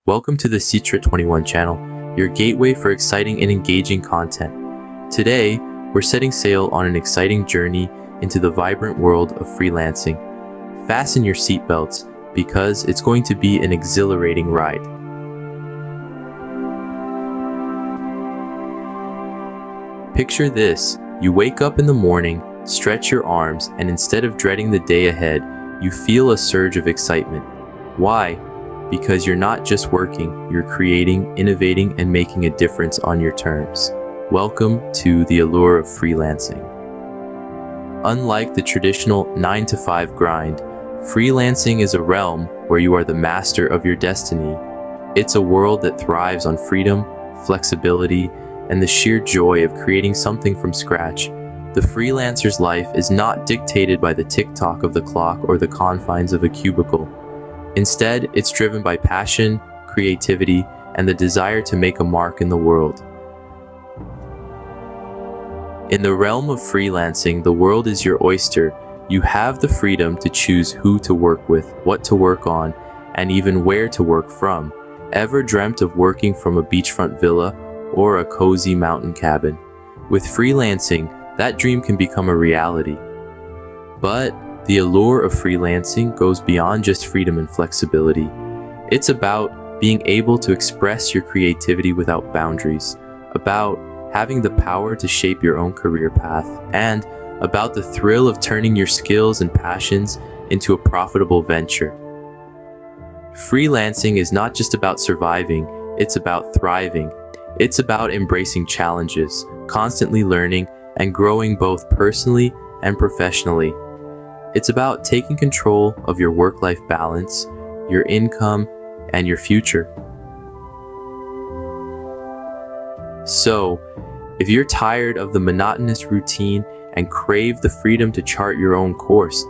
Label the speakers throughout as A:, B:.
A: Welcome to the Citra21 Channel, your gateway for exciting and engaging content. Today, we're setting sail on an exciting journey into the vibrant world of freelancing. Fasten your seatbelts because it's going to be an exhilarating ride. Picture this: you wake up in the morning, stretch your arms, and instead of dreading the day ahead, you feel a surge of excitement. Why? Because you're not just working, you're creating, innovating, and making a difference on your terms. Welcome to the allure of freelancing. Unlike the traditional 9-to-5 grind, freelancing is a realm where you are the master of your destiny. It's a world that thrives on freedom, flexibility, and the sheer joy of creating something from scratch. The freelancer's life is not dictated by the tick-tock of the clock or the confines of a cubicle. Instead, it's driven by passion, creativity, and the desire to make a mark in the world. In the realm of freelancing, the world is your oyster. You have the freedom to choose who to work with, what to work on, and even where to work from. Ever dreamt of working from a beachfront villa or a cozy mountain cabin? With freelancing, that dream can become a reality. But the allure of freelancing goes beyond just freedom and flexibility. It's about being able to express your creativity without boundaries, about having the power to shape your own career path, and about the thrill of turning your skills and passions into a profitable venture. Freelancing is not just about surviving, it's about thriving. It's about embracing challenges, constantly learning, and growing both personally and professionally. It's about taking control of your work-life balance, your income, and your future. So, if you're tired of the monotonous routine and crave the freedom to chart your own course,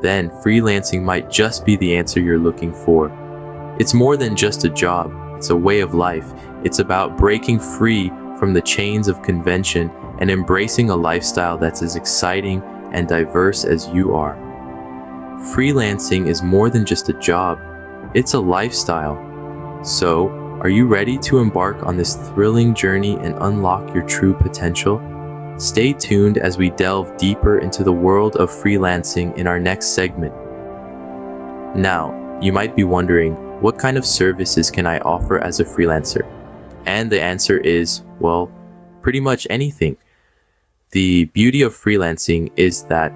A: then freelancing might just be the answer you're looking for. It's more than just a job, it's a way of life. It's about breaking free from the chains of convention and embracing a lifestyle that's as exciting and diverse as you are. Freelancing is more than just a job, it's a lifestyle. So, are you ready to embark on this thrilling journey and unlock your true potential? Stay tuned as we delve deeper into the world of freelancing in our next segment. Now, you might be wondering, what kind of services can I offer as a freelancer? And the answer is, well, pretty much anything. The beauty of freelancing is that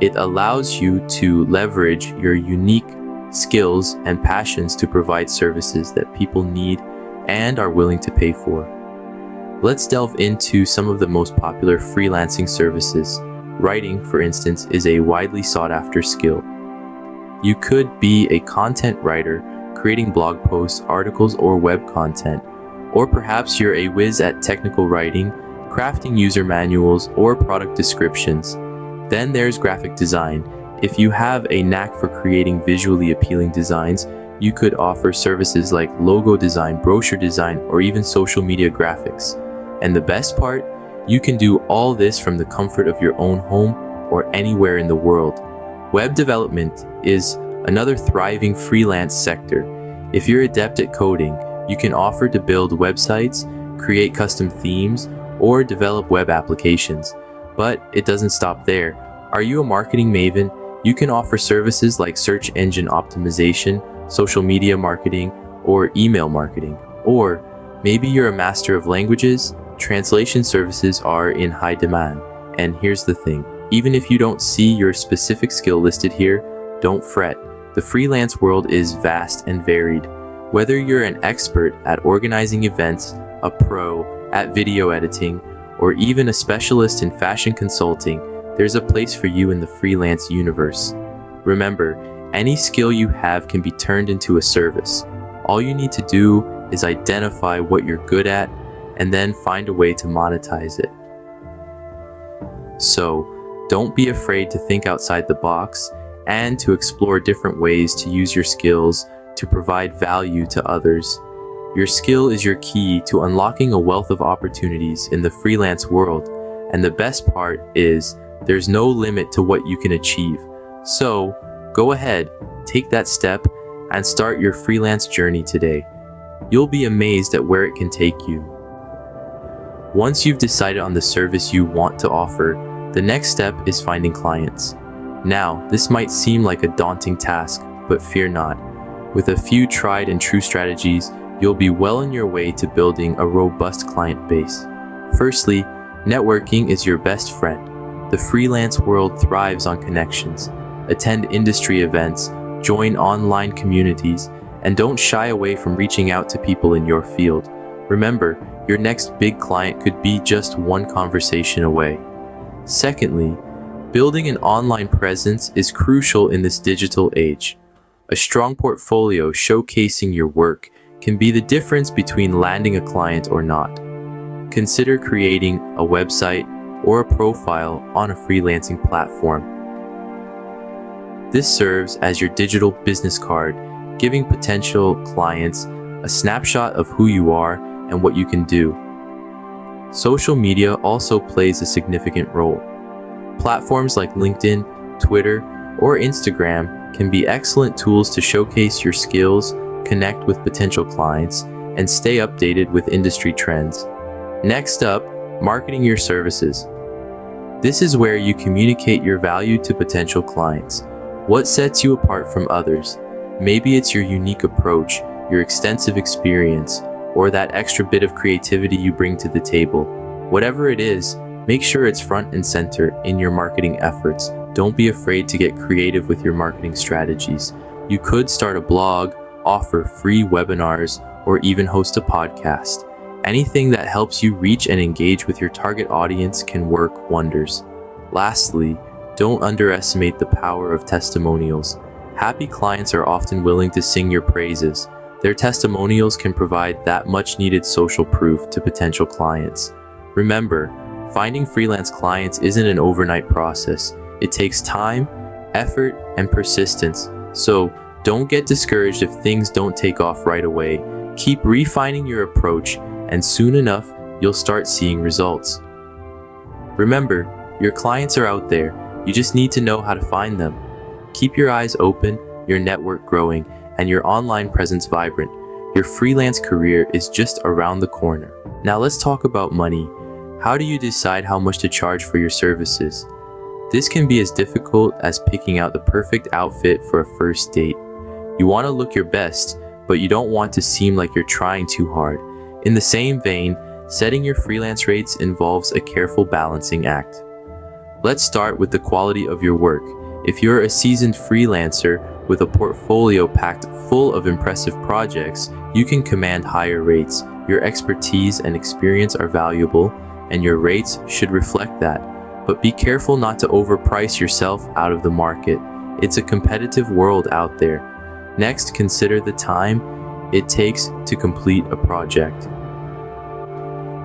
A: it allows you to leverage your unique skills and passions to provide services that people need and are willing to pay for. Let's delve into some of the most popular freelancing services. Writing, for instance, is a widely sought after skill. You could be a content writer, creating blog posts, articles, or web content. Or perhaps you're a whiz at technical writing, crafting user manuals or product descriptions. Then there's graphic design. If you have a knack for creating visually appealing designs, you could offer services like logo design, brochure design, or even social media graphics. And the best part, you can do all this from the comfort of your own home or anywhere in the world. Web development is another thriving freelance sector. If you're adept at coding, you can offer to build websites, create custom themes, or develop web applications. But it doesn't stop there. Are you a marketing maven? You can offer services like search engine optimization, social media marketing, or email marketing. Or maybe you're a master of languages. Translation services are in high demand. And here's the thing, even if you don't see your specific skill listed here, don't fret. The freelance world is vast and varied. Whether you're an expert at organizing events, a pro at video editing, or even a specialist in fashion consulting, there's a place for you in the freelance universe. Remember, any skill you have can be turned into a service. All you need to do is identify what you're good at and then find a way to monetize it. So, don't be afraid to think outside the box and to explore different ways to use your skills to provide value to others. Your skill is your key to unlocking a wealth of opportunities in the freelance world, and the best part is there's no limit to what you can achieve. So, go ahead, take that step, and start your freelance journey today. You'll be amazed at where it can take you. Once you've decided on the service you want to offer, the next step is finding clients. Now, this might seem like a daunting task, but fear not. With a few tried and true strategies, you'll be well on your way to building a robust client base. Firstly, networking is your best friend. The freelance world thrives on connections. Attend industry events, join online communities, and don't shy away from reaching out to people in your field. Remember, your next big client could be just one conversation away. Secondly, building an online presence is crucial in this digital age. A strong portfolio showcasing your work can be the difference between landing a client or not. Consider creating a website or a profile on a freelancing platform. This serves as your digital business card, giving potential clients a snapshot of who you are and what you can do. Social media also plays a significant role. Platforms like LinkedIn, Twitter, or Instagram can be excellent tools to showcase your skills, connect with potential clients, and stay updated with industry trends. Next up, marketing your services. This is where you communicate your value to potential clients. What sets you apart from others? Maybe it's your unique approach, your extensive experience, or that extra bit of creativity you bring to the table. Whatever it is, make sure it's front and center in your marketing efforts. Don't be afraid to get creative with your marketing strategies. You could start a blog, offer free webinars, or even host a podcast. Anything that helps you reach and engage with your target audience can work wonders. Lastly, don't underestimate the power of testimonials. Happy clients are often willing to sing your praises. Their testimonials can provide that much needed social proof to potential clients. Remember, finding freelance clients isn't an overnight process. It takes time, effort, and persistence. So don't get discouraged if things don't take off right away. Keep refining your approach, and soon enough, you'll start seeing results. Remember, your clients are out there. You just need to know how to find them. Keep your eyes open, your network growing, and your online presence vibrant. Your freelance career is just around the corner. Now let's talk about money. How do you decide how much to charge for your services? This can be as difficult as picking out the perfect outfit for a first date. You want to look your best, but you don't want to seem like you're trying too hard. In the same vein, setting your freelance rates involves a careful balancing act. Let's start with the quality of your work. If you're a seasoned freelancer with a portfolio packed full of impressive projects, you can command higher rates. Your expertise and experience are valuable, and your rates should reflect that. But be careful not to overprice yourself out of the market. It's a competitive world out there. Next, consider the time it takes to complete a project.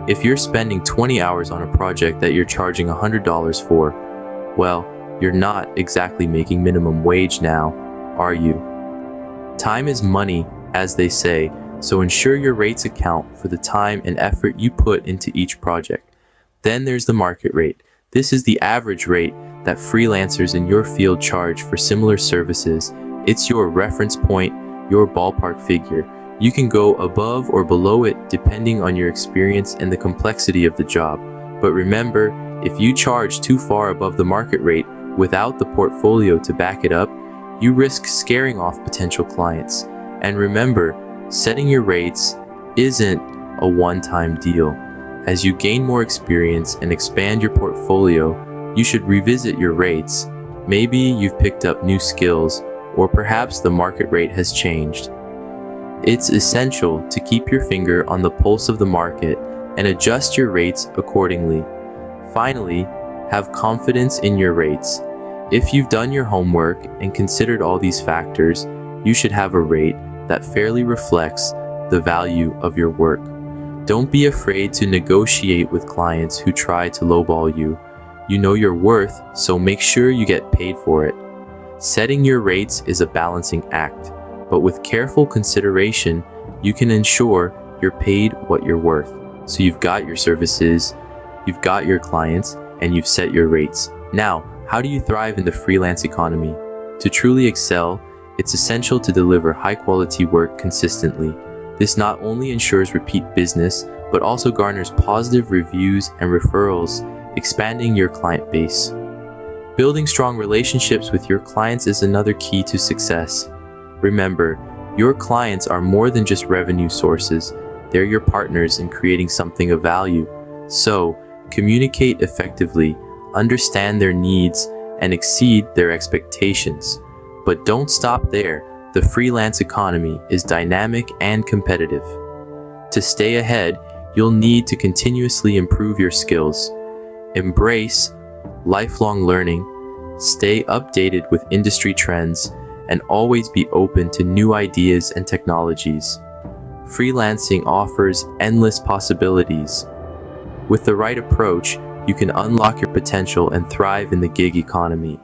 A: If you're spending 20 hours on a project that you're charging $100 for, well, you're not exactly making minimum wage now, are you? Time is money, as they say, so ensure your rates account for the time and effort you put into each project. Then there's the market rate. This is the average rate that freelancers in your field charge for similar services. It's your reference point, your ballpark figure. You can go above or below it depending on your experience and the complexity of the job. But remember, if you charge too far above the market rate without the portfolio to back it up, you risk scaring off potential clients. And remember, setting your rates isn't a one-time deal. As you gain more experience and expand your portfolio, you should revisit your rates. Maybe you've picked up new skills, or perhaps the market rate has changed. It's essential to keep your finger on the pulse of the market and adjust your rates accordingly. Finally, have confidence in your rates. If you've done your homework and considered all these factors, you should have a rate that fairly reflects the value of your work. Don't be afraid to negotiate with clients who try to lowball you. You know your worth, so make sure you get paid for it. Setting your rates is a balancing act, but with careful consideration, you can ensure you're paid what you're worth. So you've got your services, you've got your clients, and you've set your rates. Now, how do you thrive in the freelance economy? To truly excel, it's essential to deliver high-quality work consistently. This not only ensures repeat business, but also garners positive reviews and referrals, expanding your client base. Building strong relationships with your clients is another key to success. Remember, your clients are more than just revenue sources. They're your partners in creating something of value. So, communicate effectively, understand their needs, and exceed their expectations. But don't stop there. The freelance economy is dynamic and competitive. To stay ahead, you'll need to continuously improve your skills. Embrace lifelong learning, stay updated with industry trends, and always be open to new ideas and technologies. Freelancing offers endless possibilities. With the right approach, you can unlock your potential and thrive in the gig economy.